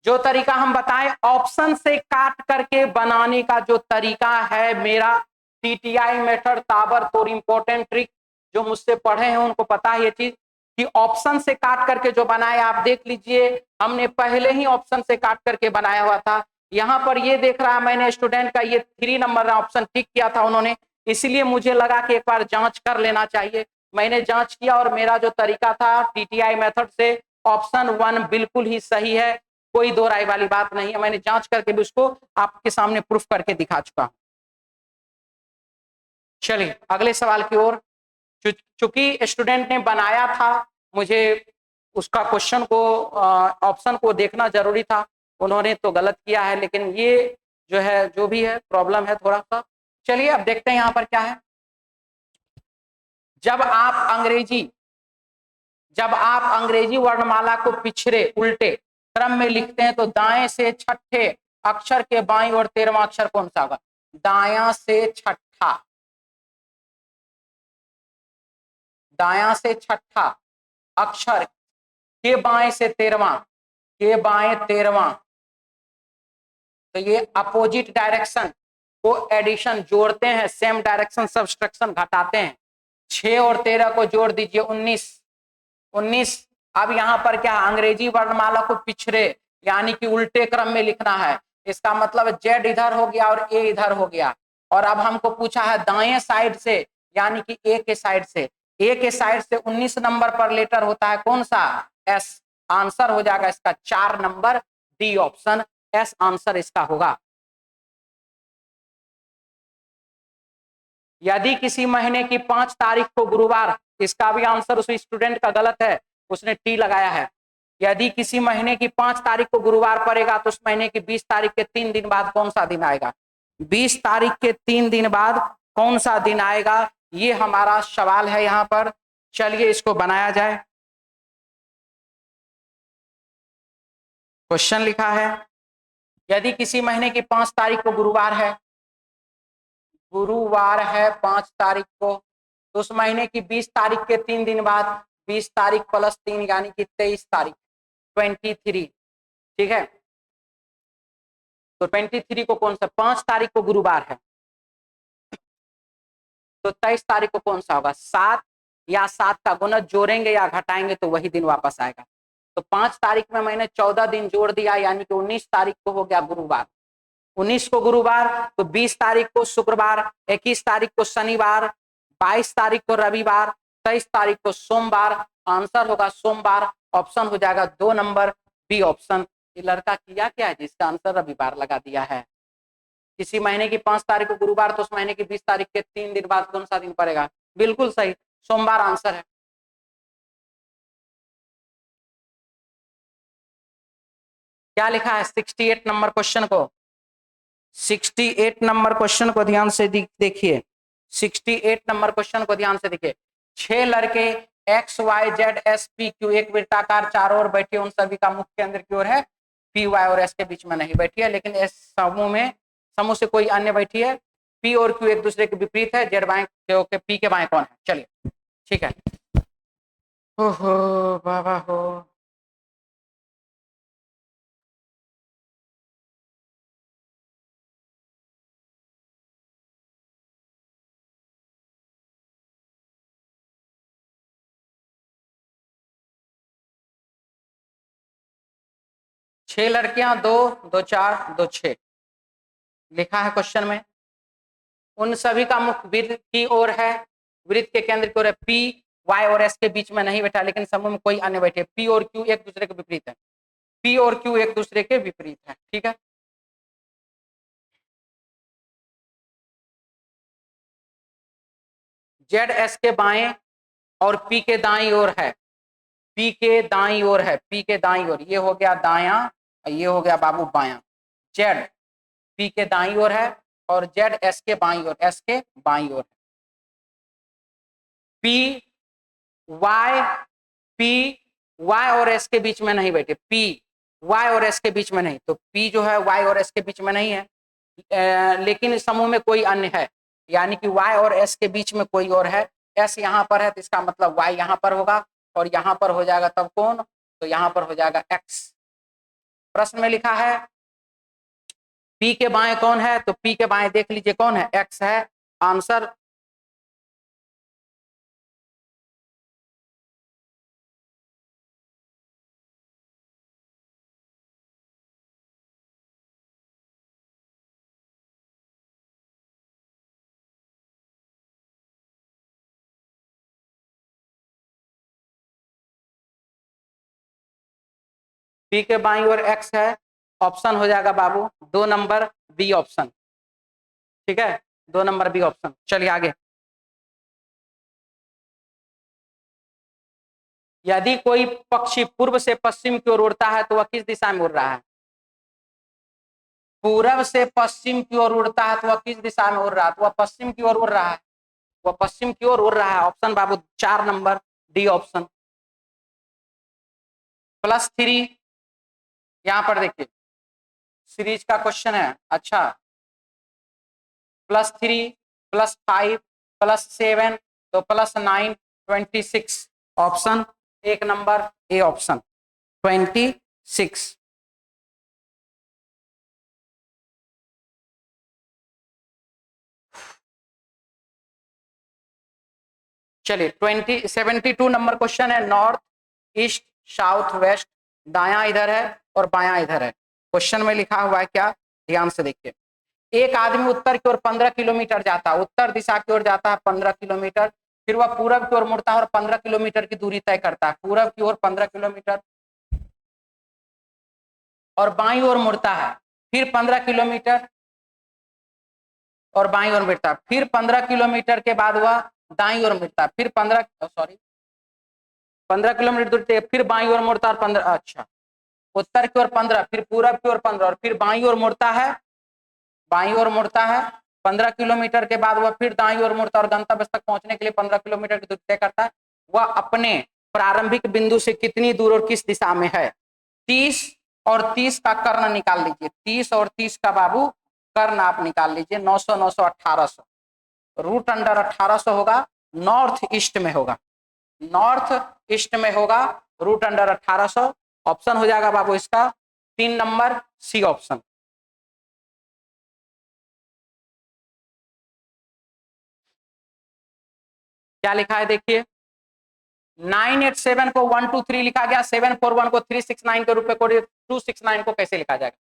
जो तरीका हम बताएं ऑप्शन से काट करके बनाने का जो तरीका है मेरा टीटीआई मेथड ताबड़तोड़ इंपॉर्टेंट ट्रिक, जो मुझसे पढ़े हैं उनको पता है ये चीज कि ऑप्शन से काट करके जो बनाया आप देख लीजिए, हमने पहले ही ऑप्शन से काट करके बनाया हुआ था। यहाँ पर ये देख रहा है मैंने स्टूडेंट का ये 3 नंबर ऑप्शन टिक किया था उन्होंने, इसलिए मुझे लगा कि एक बार जांच कर लेना चाहिए। मैंने जांच किया और मेरा जो तरीका था टीटीआई मेथड से ऑप्शन 1 बिल्कुल ही सही है, कोई दो राय वाली बात नहीं है। मैंने जांच करके भी उसको आपके सामने प्रूफ करके दिखा चुका हूं। चलिए अगले सवाल की ओर। चूंकि स्टूडेंट ने बनाया था, मुझे उसका क्वेश्चन को ऑप्शन को देखना जरूरी था, उन्होंने तो गलत किया है, लेकिन ये जो है जो भी है प्रॉब्लम है थोड़ा सा। चलिए अब देखते हैं यहाँ पर क्या है। जब आप अंग्रेजी वर्णमाला को पिछड़े उल्टे क्रम में लिखते हैं तो दाएं से छठे अक्षर के बाईं और 13वां अक्षर कौन सा होगा, दायां से छठा, दायां से छठा अक्षर के बाएं से 13वां, के बाएं 13वां, तो ये अपोजिट डायरेक्शन को एडिशन जोड़ते हैं, सेम डायरेक्शन सब्सट्रैक्शन घटाते हैं। 6 और 13 को जोड़ दीजिए 19। अब यहाँ पर क्या अंग्रेजी वर्णमाला को पिछड़े यानी कि उल्टे क्रम में लिखना है, इसका मतलब जेड इधर हो गया और ए इधर हो गया। और अब हमको पूछा है दाएं साइड से यानी कि ए के साइड से, ए के साइड से 19 नंबर पर लेटर होता है कौन सा, एस। आंसर हो जाएगा इसका 4 number, D option S answer इसका होगा। यदि किसी महीने की 5 तारीख को गुरुवार, इसका भी आंसर उस स्टूडेंट का गलत है, उसने टी लगाया है। यदि किसी महीने की 5 तारीख को गुरुवार पड़ेगा तो उस महीने की 20 तारीख के 3 दिन बाद कौन सा दिन आएगा, 20 तारीख के 3 दिन बाद कौन सा दिन आएगा, ये हमारा सवाल है यहाँ पर। चलिए इसको बनाया जाए। क्वेश्चन लिखा है यदि किसी महीने की 5 तारीख को गुरुवार है 5 तारीख को, तो उस महीने की 20 तारीख के 3 दिन बाद 20 तारीख प्लस 3 यानी कि 23 तारीख 23, ठीक है। तो 23 को कौन सा, 5 तारीख को गुरुवार है तो 23 तारीख को कौन सा होगा, 7 या 7 का गुणज जोड़ेंगे या घटाएंगे तो वही दिन वापस आएगा। तो 5 तारीख में मैंने 14 दिन जोड़ दिया यानी कि 19 तारीख को हो गया गुरुवार, 19 को गुरुवार, तो 20 तारीख को शुक्रवार, 21 तारीख को शनिवार, 22 तारीख को रविवार, 23 तारीख को सोमवार। आंसर होगा सोमवार, ऑप्शन हो जाएगा 2 नंबर, बी ऑप्शन। ये लड़का किया क्या है जिसका आंसर रविवार लगा दिया है। किसी महीने की 5 तारीख को गुरुवार तो उस महीने की 20 तारीख के 3 दिन बाद कौन सा दिन पड़ेगा, बिल्कुल सही, सोमवार आंसर है। क्या लिखा है 68 नंबर क्वेश्चन को? 68 नंबर क्वेश्चन को ध्यान से देखिए, 68 नंबर क्वेश्चन को ध्यान से देखिए। 6 लड़के X Y Z S P Q एक वृत्ताकार चारों ओर बैठे, उन सभी का मुख्य केंद्र की ओर है, पी वाई और एस के बीच में नहीं बैठी है, लेकिन इस समूह से कोई अन्य बैठी है। पी और क्यू एक दूसरे के विपरीत है, जेड बाएं के पी के बाएं कौन है? चलिए ठीक है। ओहो बाबा हो, छह लड़कियां, दो दो चार दो छह लिखा है क्वेश्चन में। उन सभी का मुख वृत्त की ओर है, वृत्त के केंद्र की ओर है। पी वाई और एस के बीच में नहीं बैठा, लेकिन समूह में कोई अन्य बैठे। पी और क्यू एक दूसरे के विपरीत है, पी और क्यू एक दूसरे के विपरीत है, ठीक है। जेड एस के बाएं और पी के दाईं ओर है, पी के दाईं ओर है, पी के दाईं ओर, ये हो गया दायां और ये हो गया बाबू बायां। जेड पी के दाईं ओर है और जेड एस के बाईं ओर, एस के बाईं ओर है। पी वाई और एस के बीच में नहीं बैठे, पी वाई और एस के बीच में नहीं, तो पी जो है वाई और एस के बीच में नहीं है, लेकिन इस समूह में कोई अन्य है, यानी कि वाई और एस के बीच में कोई और है। एस यहाँ पर है तो इसका मतलब वाई यहाँ पर होगा और यहाँ पर हो जाएगा तब कौन? तो यहाँ पर हो जाएगा एक्स। प्रश्न में लिखा है पी के बाएं कौन है, तो पी के बाएं देख लीजिए कौन है? एक्स है। आंसर पी के बाईं ओर एक्स है, ऑप्शन हो जाएगा बाबू 2 नंबर बी ऑप्शन, ठीक है, 2 नंबर बी ऑप्शन। चलिए आगे। यदि कोई पक्षी पूर्व से पश्चिम की ओर उड़ता है तो वह किस दिशा में उड़ रहा है? पूरब से पश्चिम की ओर उड़ता है तो वह किस दिशा में उड़ रहा है? तो वह पश्चिम की ओर उड़ रहा है, वह पश्चिम की ओर उड़ रहा है। ऑप्शन बाबू 4 नंबर डी ऑप्शन। +3 यहां पर देखिए सीरीज का क्वेश्चन है। अच्छा, +3 +5 +7 तो +9 26, ऑप्शन 1 नंबर ए ऑप्शन 26। चलिए 72 नंबर क्वेश्चन है। नॉर्थ ईस्ट साउथ वेस्ट, दायां इधर है और बायां इधर है। क्वेश्चन में लिखा हुआ है क्या? ध्यान से देखिए। एक आदमी उत्तर की ओर 15 किलोमीटर जाता है, उत्तर दिशा की ओर जाता है 15 किलोमीटर, फिर वह पूरब की ओर मुड़ता है और 15 किलोमीटर की दूरी तय करता है। पूरब की ओर 15 किलोमीटर और बाईं ओर मुड़ता है, फिर 15 किलोमीटर और बाईं ओर मुड़ता है, फिर 15 किलोमीटर के बाद वह दाईं ओर मुड़ता है, फिर 15 किलोमीटर दूरी, फिर बाईं ओर मुड़ता है और 15, अच्छा, उत्तर की ओर 15, फिर पूरब की ओर 15 और फिर बाईं ओर मुड़ता है, बाईं ओर मुड़ता है 15 किलोमीटर के बाद वह फिर दाईं ओर मुड़ता है और गंतव्य तक पहुंचने के लिए 15 किलोमीटर की दूरी तय करता है। वह अपने प्रारंभिक बिंदु से कितनी दूर और किस दिशा में है? 30 और 30 का कर्ण निकाल लीजिए, 30 और 30 का बाबू कर्ण आप निकाल लीजिए। 900 900 1800, रूट अंडर 1800 होगा, नॉर्थ ईस्ट में होगा, नॉर्थ ईस्ट में होगा, रूट अंडर 1800। ऑप्शन हो जाएगा बाबू इसका 3 नंबर सी ऑप्शन। क्या लिखा है देखिए, 987 को 123 लिखा गया, 741 को 369 के रूप में, 269 को कैसे लिखा जाएगा?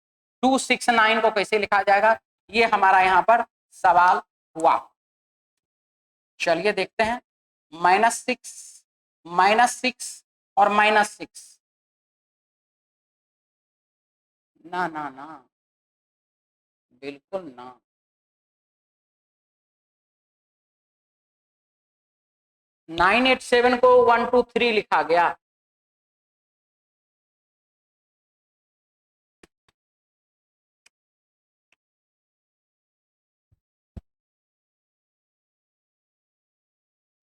269 को कैसे लिखा जाएगा, ये हमारा यहाँ पर सवाल हुआ। चलिए देखते हैं। -6 और -6, ना ना ना, बिल्कुल ना। 987 को 123 लिखा गया,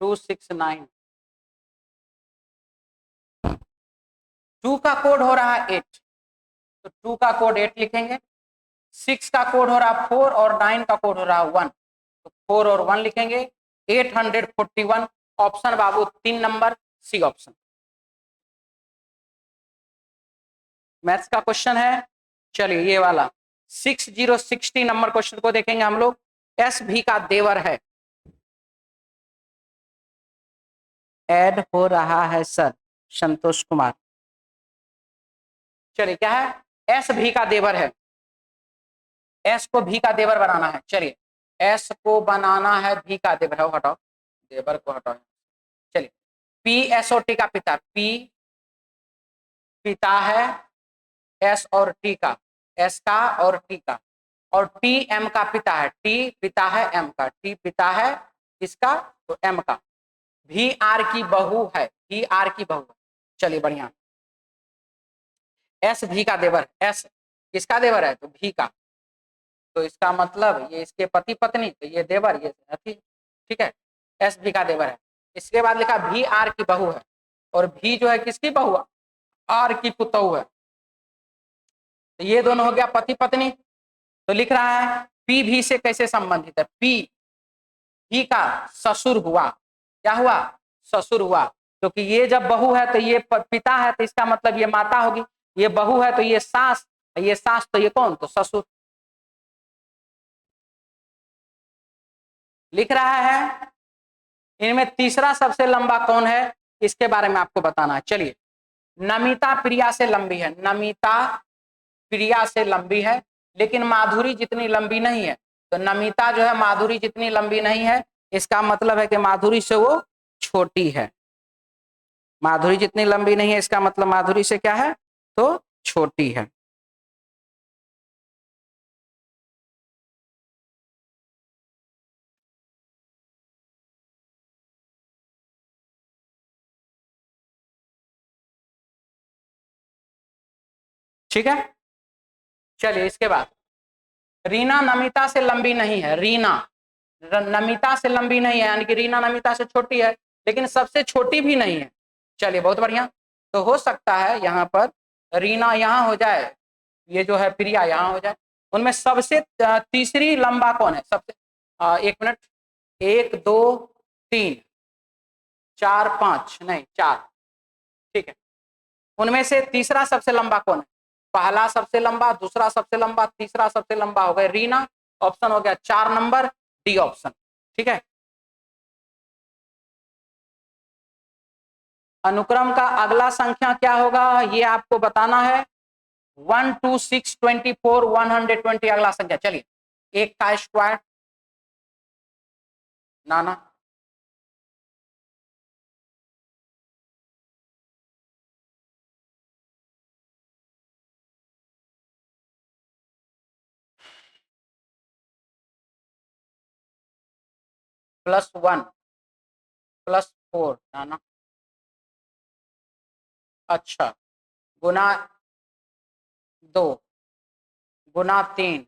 269। 2 का कोड हो रहा है 8, तो 2 का कोड 8 लिखेंगे। 6 का कोड हो रहा है 4 और 9 का कोड हो रहा है 1, तो 4 और 1 लिखेंगे। 841 ऑप्शन बाबू 3 नंबर सी ऑप्शन। मैथ्स का क्वेश्चन है, चलिए ये वाला 6060 नंबर क्वेश्चन को देखेंगे हम लोग। एस भी का देवर है, ऐड हो रहा है सर संतोष कुमार। चलिए क्या है, एस भी का देवर है, एस को भी का देवर बनाना है। चलिए एस को बनाना है भी का देवर है, हटाओ देवर को हटाओ। चलिए पी एस और टी का पिता, पी पिता है एस और टी का, एस का और टी का, और टी एम का पिता है, टी पिता है एम का, टी पिता है इसका तो एम का। भी आर की बहू है, भी आर की बहू है। चलिए बढ़िया, एस भी का देवर, एस किसका देवर है तो भी का, तो इसका मतलब ये इसके पति पत्नी, तो ये देवर ये ठीक है, एस भी का देवर है। इसके बाद लिखा भी आर की बहू है, और भी जो है किसकी बहू, आर की पुतहू है, तो ये दोनों हो गया पति पत्नी। तो लिख रहा है पी भी से कैसे संबंधित है, पी भी का ससुर हुआ, क्या हुआ ससुर हुआ, क्योंकि ये जब बहू है तो ये पिता है, तो इसका मतलब ये माता होगी, ये बहू है तो ये सास, ये सास तो ये कौन तो ससुर। लिख रहा है इनमें तीसरा सबसे लंबा कौन है, इसके बारे में आपको बताना है। चलिए नमिता प्रिया से लंबी है, नमिता प्रिया से लंबी है, लेकिन माधुरी जितनी लंबी नहीं है। तो नमिता जो है माधुरी जितनी लंबी नहीं है, इसका मतलब है कि माधुरी से वो छोटी है। माधुरी जितनी लंबी नहीं है, इसका मतलब माधुरी से क्या है तो छोटी है। ठीक है, चलिए इसके बाद रीना नमिता से लंबी नहीं है, रीना नमिता से लंबी नहीं है, यानी कि रीना नमिता से छोटी है, लेकिन सबसे छोटी भी नहीं है। चलिए बहुत बढ़िया, तो हो सकता है यहाँ पर रीना यहाँ हो जाए, ये जो है प्रिया यहाँ हो जाए। उनमें सबसे तीसरी लंबा कौन है, सबसे 1 मिनट, 1 2 3 4 5 नहीं 4, ठीक है। उनमें से तीसरा सबसे लंबा कौन है, पहला सबसे लंबा, दूसरा सबसे लंबा, तीसरा सबसे लंबा हो गया रीना, ऑप्शन हो गया 4 नंबर डी ऑप्शन। ठीक है, अनुक्रम का अगला संख्या क्या होगा ये आपको बताना है। 1 2 6 24 120 अगला संख्या। चलिए 1 का स्क्वायर, नाना +1 +4 नाना, अच्छा गुना 2 गुना 3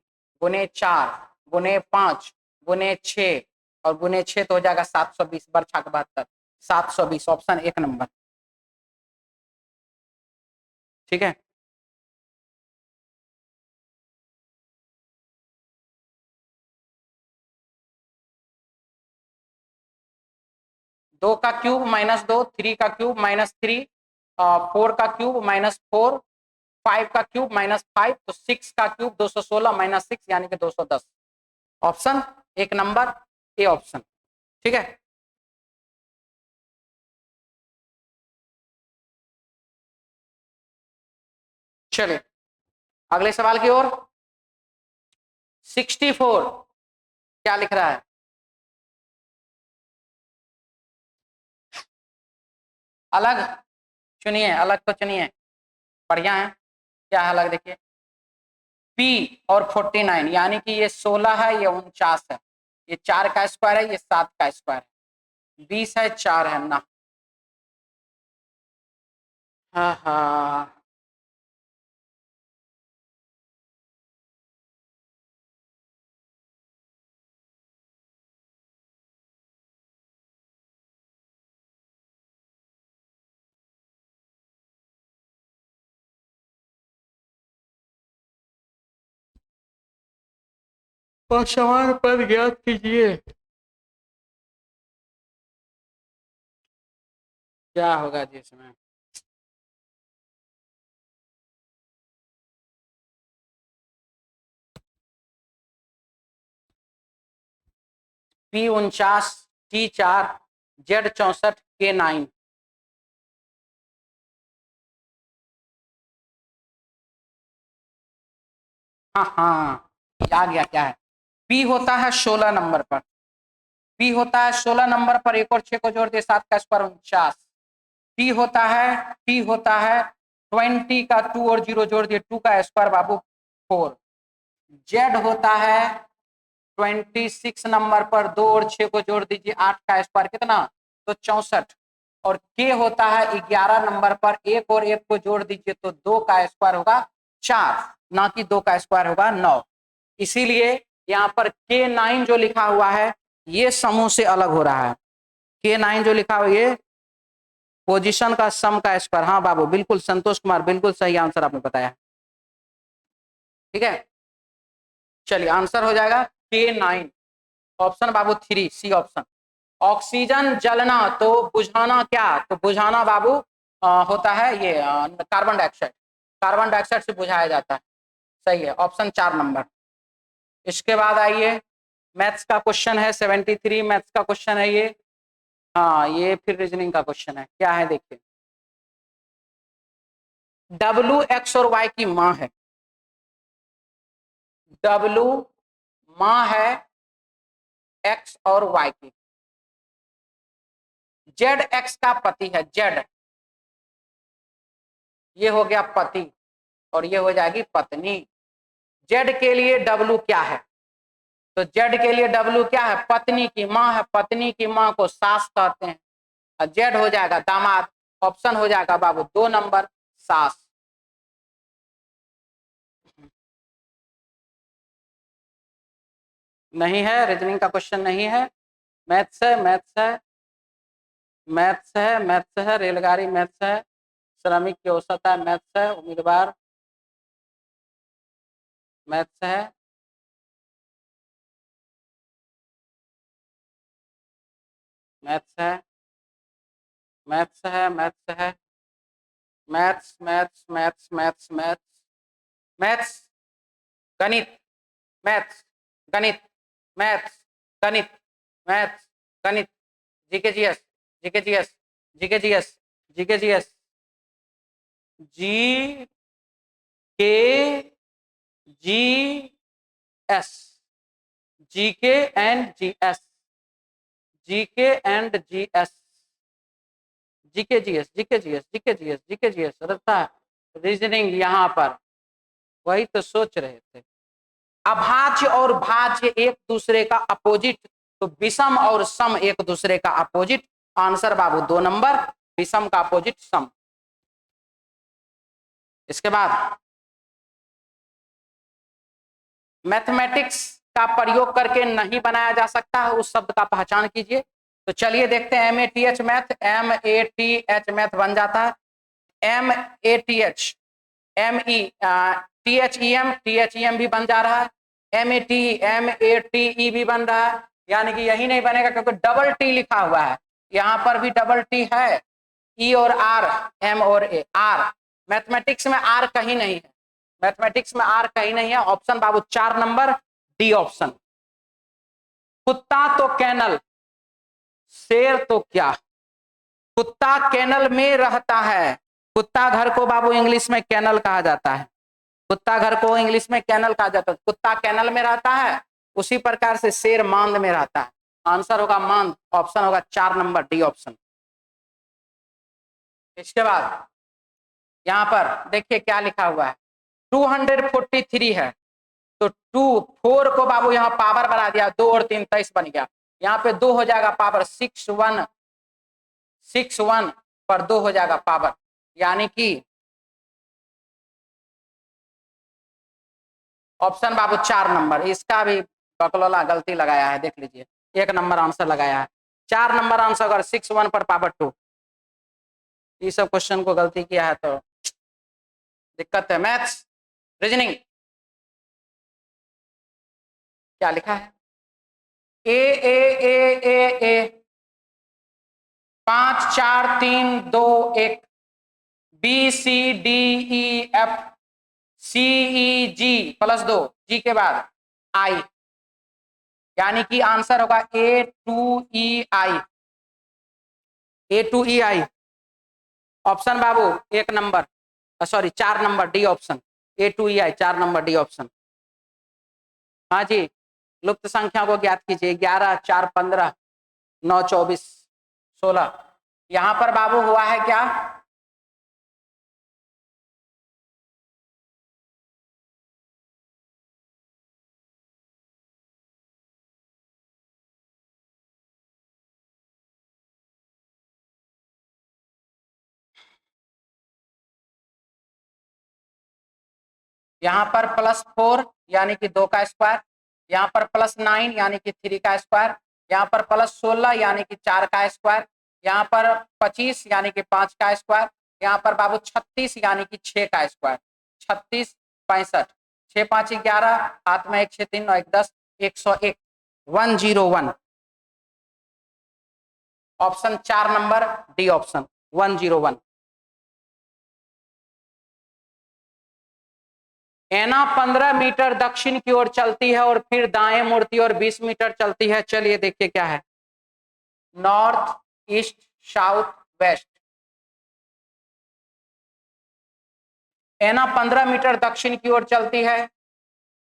गुने 4 गुने 5 गुने 6 और गुने 6 तो हो जाएगा 720 बरछा 72, 720 ऑप्शन 1 नंबर। ठीक है, दो का क्यूब -2, 3 का क्यूब -3, 4 का क्यूब -4, 5 का क्यूब -5, तो 6 का क्यूब 216 -6 यानी कि 210, ऑप्शन 1 नंबर ए ऑप्शन। ठीक है, चलिए अगले सवाल की ओर। 64 क्या लिख रहा है, अलग चुनिए, अलग तो चुनिए, बढ़िया है, क्या है अलग देखिए, P और 49 यानी कि ये 16 है, ये 49 है, ये 4 का स्क्वायर है, ये 7 का स्क्वायर है, 20 है 4 है ना। हाँ हाँ और समान पद ज्ञात कीजिए। क्या होगा जी इसमें? P 49, T 4, Z 64, K 9। हाँ हाँ, आ गया। क्या है? P होता है 16 नंबर पर। P होता है 16 नंबर पर, एक और 6 को जोड़ दिए, 7 का स्क्वायर 49। T होता है 20 का 2 और 0 जोड़ दिए, 2 का स्क्वायर बाबू 4। Z होता है 26 नंबर पर, 2 और 6 को जोड़ दीजिए, 8 का स्क्वायर कितना? तो 64। और K होता है 11 नंबर पर, 1 और 1 को जोड़ दीजिए तो 2 का स्क्वायर होगा 4, ना कि 2 का स्क्वायर होगा 9। इसीलिए यहाँ पर K9 जो लिखा हुआ है ये समूह से अलग हो रहा है। K9 जो लिखा हुआ ये पोजीशन का सम का स्क्वायर। हाँ बाबू, बिल्कुल संतोष कुमार, बिल्कुल सही आंसर आपने बताया। ठीक है, चलिए आंसर हो जाएगा K9, ऑप्शन बाबू 3, सी ऑप्शन। ऑक्सीजन जलना तो बुझाना क्या? तो बुझाना बाबू होता है ये कार्बन डाइऑक्साइड। कार्बन डाइऑक्साइड से बुझाया जाता है। सही है, ऑप्शन 4 नंबर। इसके बाद आइए, मैथ्स का क्वेश्चन है 73, मैथ्स का क्वेश्चन है ये। हाँ, ये फिर रीजनिंग का क्वेश्चन है। क्या है देखिए, W X और Y की माँ है। W माँ है X और Y की। Z X का पति है। Z ये हो गया पति और ये हो जाएगी पत्नी। Z के लिए W क्या है? तो Z के लिए W क्या है? पत्नी की माँ है। पत्नी की माँ को सास कहते हैं। और Z हो जाएगा दामाद। ऑप्शन हो जाएगा बाबू 2 नंबर, सास। नहीं है, रीजनिंग का क्वेश्चन नहीं है, मैथ्स है, मैथ्स है, मैथ्स है, मैथ्स है, रेलगाड़ी मैथ्स है, श्रमिक की औसत है मैथ्स है, उम्मीदवार मैथ्स है, मैथ्स है, मैथ्स है, मैथ्स है, maths maths maths maths maths maths, गणित, मैथ्स, गणित, मैथ्स, गणित, मैथ्स, गणित, GK GS, GK GS, GK GS, GK GS, G K G S, GK and G S, GK and G S, GK GS, GK GS, GK GS, GK GS रहता है। रीजनिंग यहाँ पर वही तो सोच रहे थे। अभाज्य और भाज्य एक दूसरे का अपोजिट, तो विषम और सम एक दूसरे का अपोजिट। आंसर बाबू 2 नंबर, विषम का अपोजिट सम। इसके बाद मैथमेटिक्स का प्रयोग करके नहीं बनाया जा सकता है, उस शब्द का पहचान कीजिए। तो चलिए देखते हैं, MATH मैथ, MATH मैथ बन जाता है, MATH, THEM भी बन जा रहा है, MATE भी बन रहा है। यानी कि यही नहीं बनेगा क्योंकि डबल टी लिखा हुआ है, यहाँ पर भी डबल टी है, E और R, M और A, R। मैथमेटिक्स में R कहीं नहीं है, मैथमेटिक्स में R कहीं नहीं है। ऑप्शन बाबू 4 नंबर, डी ऑप्शन। कुत्ता तो कैनल, शेर तो क्या? कुत्ता कैनल में रहता है। कुत्ता घर को बाबू इंग्लिश में कैनल कहा जाता है। कुत्ता घर को इंग्लिश में कैनल कहा जाता है। कुत्ता कैनल में रहता है, उसी प्रकार से शेर मांद में रहता है। आंसर होगा मांद, ऑप्शन होगा 4 नंबर, डी ऑप्शन। इसके बाद यहां पर देखिए क्या लिखा हुआ है, 243 है, तो 4 को बाबू यहाँ पावर बना दिया, 2 और 3 23 बन गया। यहाँ पे 2 हो जाएगा पावर 61 पर 2 हो जाएगा पावर, यानी कि ऑप्शन बाबू 4 नंबर। इसका भी बकलोला गलती लगाया है, देख लीजिए, 1 नंबर आंसर लगाया है, 4 नंबर आंसर अगर 61 पर पावर 2। ये सब क्वेश्चन को गलती किया है तो दिक्कत है। मैथ्स, रीजनिंग क्या लिखा है, A 5 4 3 2 1, B C D E F C E G +2, G के बाद आई, यानी कि आंसर होगा A2EI, A2EI ऑप्शन बाबू 1 number, sorry 4 number D option, A2EI 4 number D option. हाँ जी, लुप्त संख्या को ज्ञात कीजिए, 11 4 15 9 24 16। यहां पर बाबू हुआ है क्या, यहाँ पर +4 यानी कि 2 का स्क्वायर, यहाँ पर +9 यानी कि 3 का स्क्वायर, यहाँ पर +16 यानी कि 4 का स्क्वायर, यहाँ पर 25 यानी कि 5 का स्क्वायर, यहाँ पर बाबू 36 यानी कि 6 का स्क्वायर, 36 65 6 5 11, हाथ में 1 6 3 9 1 10 101 101, ऑप्शन 4 नंबर डी ऑप्शन 101। एना 15 मीटर दक्षिण की ओर चलती है और फिर दाएं मुड़ती है और 20 मीटर चलती है। चलिए देखिए क्या है, नॉर्थ ईस्ट साउथ वेस्ट। एना 15 मीटर दक्षिण की ओर चलती है,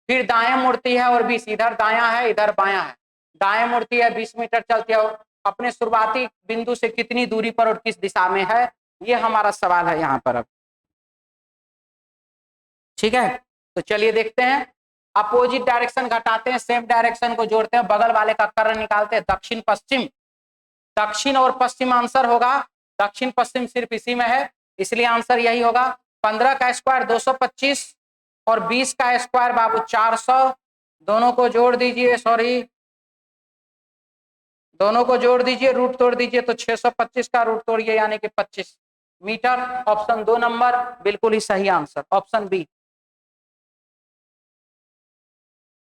फिर दाएं मुड़ती है और 20, इधर दायां है इधर बायां है, दाएं मुड़ती है 20 मीटर चलती है, और अपने शुरुआती बिंदु से कितनी दूरी पर और किस दिशा में है, ये हमारा सवाल है यहाँ पर। अब ठीक है, तो चलिए देखते हैं, अपोजिट डायरेक्शन घटाते हैं, सेम डायरेक्शन को जोड़ते हैं, बगल वाले का कर्ण निकालते हैं, दक्षिण पश्चिम, दक्षिण और पश्चिम आंसर होगा, दक्षिण पश्चिम सिर्फ इसी में है, इसलिए आंसर यही होगा। 15 का स्क्वायर 225 और 20 का स्क्वायर बाबू 400, दोनों को जोड़ दीजिए, सॉरी दोनों को जोड़ दीजिए, रूट तोड़ दीजिए, तो 625 का रूट तोड़िए यानी कि 25 मीटर। ऑप्शन 2 नंबर बिल्कुल ही सही आंसर, ऑप्शन बी।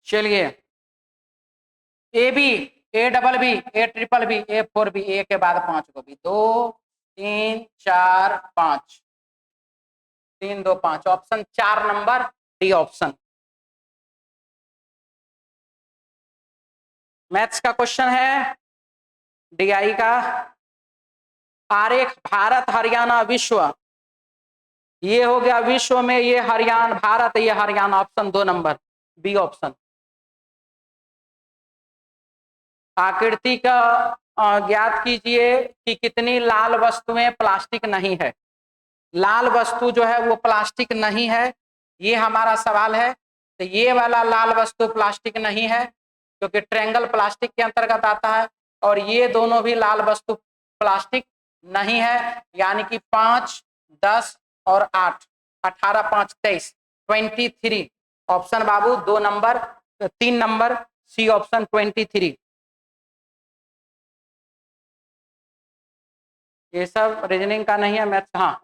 चलिए, A B, A double B, A triple B, A 4 B, A के बाद 5 को भी, 2 3 4 5, 3 2 5, option 4 number D option. Maths का क्वेश्चन है डीआई का, आरेख भारत हरियाणा विश्व, ये हो गया विश्व में, ये हरियाणा भारत, ये Haryana, option 2 number B option. आकृति का ज्ञात कीजिए कि कितनी लाल वस्तुएं प्लास्टिक नहीं है, लाल वस्तु जो है वो प्लास्टिक नहीं है, ये हमारा सवाल है। तो ये वाला लाल वस्तु प्लास्टिक नहीं है क्योंकि ट्रायंगल प्लास्टिक के अंतर्गत आता है, और ये दोनों भी लाल वस्तु प्लास्टिक नहीं है, यानी कि 5 10 और 8, 18 5 23, 23, ऑप्शन बाबू 2 नंबर 3 नंबर सी ऑप्शन 23। ये सब रीजनिंग का नहीं है, मैथ्स। हाँ,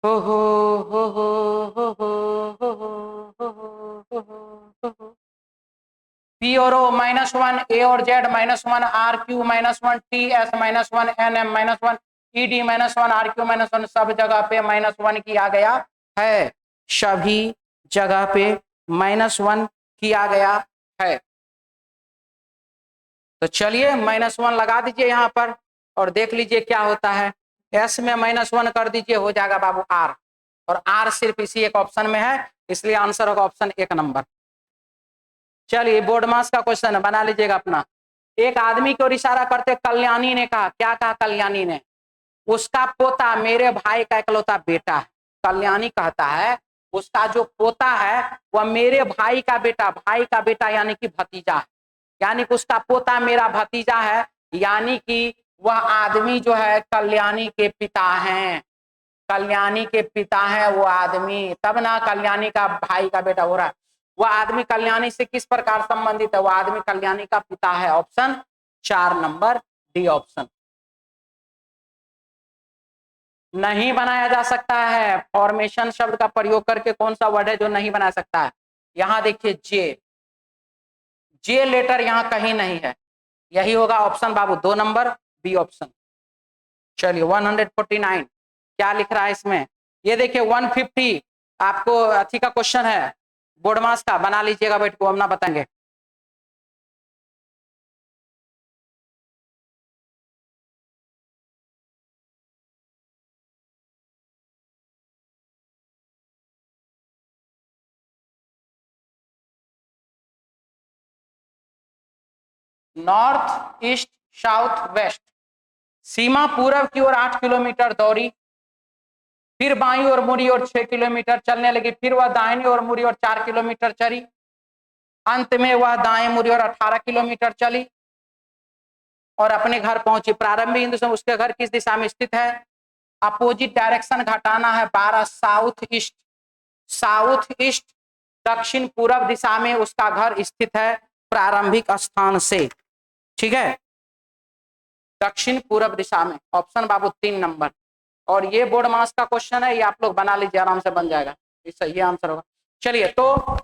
हो हो हो हो हो हो हो हो हो हो पी और ओ -1 ए और Z -1 R Q -1 T S -1 N M -1 E D -1 R Q -1, सब जगह पे -1 किया गया है, सभी जगह पे -1 किया गया है। तो चलिए -1 लगा दीजिए यहाँ पर और देख लीजिए क्या होता है। एस में -1 कर दीजिए, हो जाएगा बाबू आर, और आर सिर्फ इसी एक ऑप्शन में है, इसलिए आंसर होगा ऑप्शन 1 नंबर। चलिए, बोर्ड मास का क्वेश्चन है, बना लीजिएगा अपना। एक आदमी की ओर इशारा करते कल्याणी ने कहा, क्या कहा कल्याणी ने, उसका पोता मेरे भाई का इकलौता बेटा है। कल्याणी कहता है उसका जो पोता है वह मेरे भाई का बेटा, भाई का बेटा यानी कि भतीजा है, यानी कि उसका पोता मेरा भतीजा है, यानी कि वह आदमी जो है कल्याणी के पिता हैं, कल्याणी के पिता है वो आदमी, तब ना कल्याणी का भाई का बेटा हो रहा है। वह आदमी कल्याणी से किस प्रकार संबंधित है, वह आदमी कल्याणी का पिता है, ऑप्शन 4 नंबर डी ऑप्शन। नहीं बनाया जा सकता है, फॉर्मेशन शब्द का प्रयोग करके कौन सा वर्ड है जो नहीं बना सकता है, यहां देखिए जे, जे लेटर यहाँ कहीं नहीं है, यही होगा ऑप्शन बाबू 2 नंबर बी ऑप्शन। चलिए 149 क्या लिख रहा है इसमें, ये देखिए 150 आपको अथी का क्वेश्चन है, बोर्ड मास का, बना लीजिएगा बैठ को, हम ना बताएंगे। नॉर्थ ईस्ट साउथ वेस्ट, सीमा पूरब की ओर 8 किलोमीटर दौड़ी, फिर बाईं ओर मुड़ी और 6 किलोमीटर चलने लगी, फिर वह दाहिनी ओर मुड़ी और 4 किलोमीटर चली, अंत में वह दाएं मुड़ी और 18 किलोमीटर चली और अपने घर पहुंची। प्रारंभिक हिंदू समूह, उसके घर किस दिशा में स्थित है, अपोजिट डायरेक्शन घटाना है 12, साउथ ईस्ट, साउथ ईस्ट दक्षिण पूर्व दिशा में उसका घर स्थित है प्रारंभिक स्थान से, ठीक है, दक्षिण पूर्व दिशा में, ऑप्शन बाबू 3 नंबर। और ये बोर्ड मास का क्वेश्चन है, ये आप लोग बना लीजिए, आराम से बन जाएगा, ये सही आंसर होगा। चलिए, तो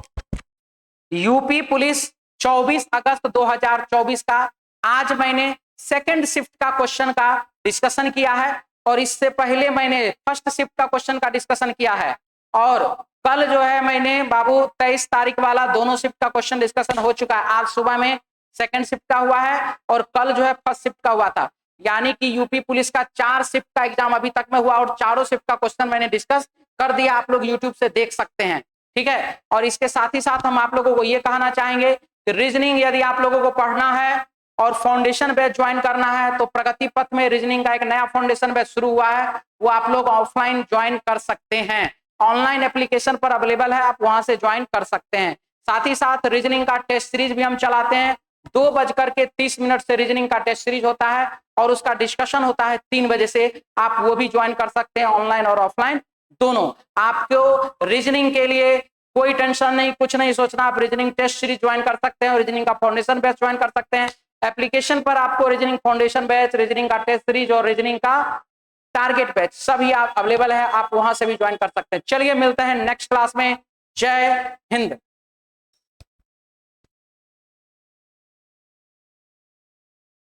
यूपी पुलिस 24 अगस्त 2024 का, आज मैंने सेकंड शिफ्ट का क्वेश्चन का डिस्कशन किया है और इससे पहले मैंने फर्स्ट शिफ्ट का क्वेश्चन का डिस्कशन किया है, और कल जो है मैंने बाबू 23 तारीख वाला दोनों शिफ्ट का क्वेश्चन डिस्कशन हो चुका है। आज सुबह में सेकंड शिफ्ट का हुआ है और कल जो है फर्स्ट शिफ्ट का हुआ था, यानी कि यूपी पुलिस का 4 शिफ्ट का एग्जाम अभी तक में हुआ और चारों शिफ्ट का क्वेश्चन मैंने डिस्कस कर दिया, आप लोग यूट्यूब से देख सकते हैं, ठीक है। और इसके साथ ही साथ हम आप लोगों को ये कहना चाहेंगे कि रीजनिंग यदि आप लोगों को पढ़ना है और फाउंडेशन बैच ज्वाइन करना है तो प्रगति पथ में रीजनिंग का एक नया फाउंडेशन बैच शुरू हुआ है, वो आप लोग ऑफलाइन ज्वाइन कर सकते हैं, ऑनलाइन एप्लीकेशन पर अवेलेबल है, आप वहां से ज्वाइन कर सकते हैं। साथ ही साथ रीजनिंग का टेस्ट सीरीज भी हम चलाते हैं, 2:30 से रीजनिंग का टेस्ट सीरीज होता है और उसका डिस्कशन होता है 3 बजे से, आप वो भी ज्वाइन कर सकते हैं, ऑनलाइन और ऑफलाइन दोनों। आपको रीजनिंग के लिए कोई टेंशन नहीं, कुछ नहीं सोचना, आप रीजनिंग टेस्ट सीरीज ज्वाइन कर सकते हैं और रीजनिंग का फाउंडेशन बैच ज्वाइन कर सकते हैं। एप्लीकेशन पर आपको रीजनिंग फाउंडेशन बैच, रीजनिंग का टेस्ट सीरीज और रीजनिंग का टारगेट बैच सभी आप अवेलेबल है, आप वहां से भी ज्वाइन कर सकते हैं। चलिए मिलते हैं नेक्स्ट क्लास में, जय हिंद।